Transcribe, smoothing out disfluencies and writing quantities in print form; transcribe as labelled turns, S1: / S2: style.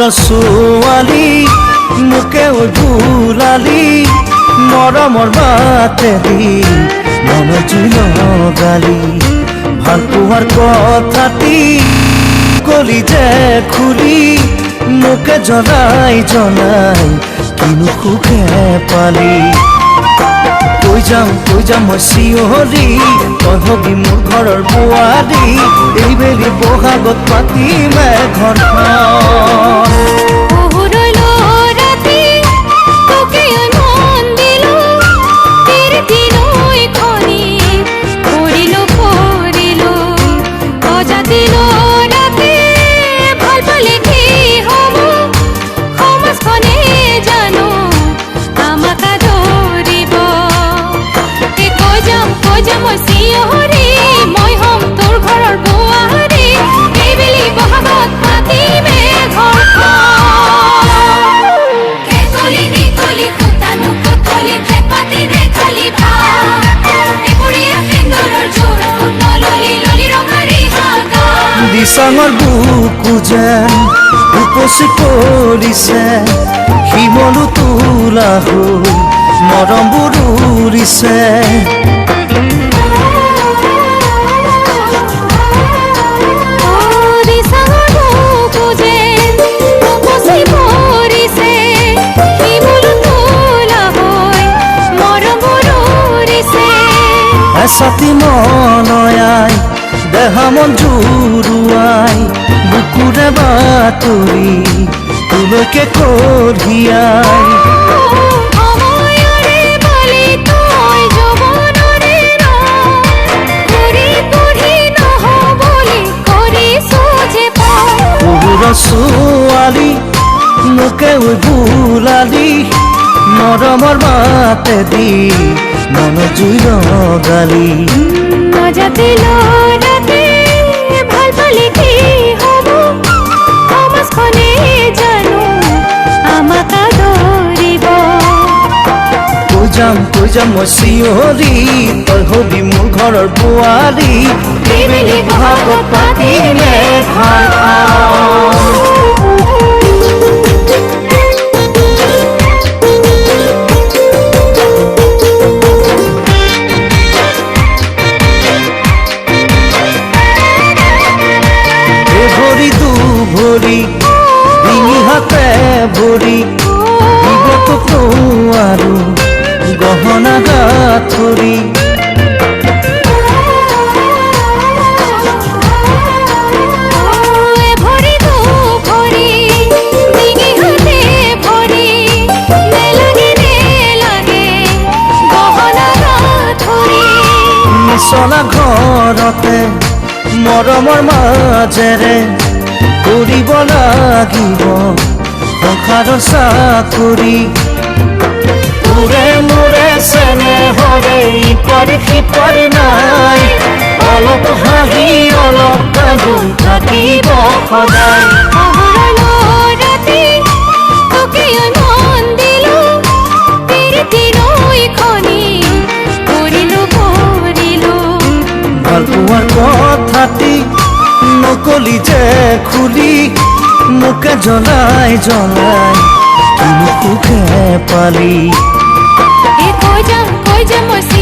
S1: ছোৱালী মোকে ভুলালি মৰমৰ বাটেদি মন জুই লগালি ভাল পোৱাৰ কথাটি কলি যে খুলি মোকে জনাই কিনো সুখে পালি কৈ যাম মই চিঞৰি তই হবি মোৰ ঘৰৰ বোৱাৰী এইবেলি বহাগত পাতিমে ঘৰখন দিচাঙৰ বুকু যেন উপচি পৰিছে শিমলু তোলা হৈ মৰমবোৰ উৰিছে এচাতি মনয়াই দেহা মন জুৰুৱাই বুকুৰে বাতৰি তোলৈকে কঢ়িয়াই ছোৱালী মোকে ভুলালি মৰমৰ বাটেদি মন জুই লগালি
S2: ভাল পালে কি হব সমাজখনে জানো আমাক আদৰিব
S1: কৈ যাম মই চিঞৰি তই হবি মোৰ ঘৰৰ বোৱাৰী এইবেলি বহাগত পাতিমে ভৰি ডিঙি হাতে ভৰি দিব তোক আৰু গহনা গাঁঠৰি মিছলা ঘৰতে মৰমৰ মাজেৰে কৰিব লাগিব সংসাৰৰ চাকৰি তোৰে মোৰে চেনেহৰে ইপাৰ সিপাৰ নাই অলপ হাঁহি অলপ কান্দোন থাকিব সদায় ভাল পোৱাৰ কথাটি নকলি যে খুলি মোকে জ্বলাই কিনো সুখে পালি
S2: কৈ যাম মই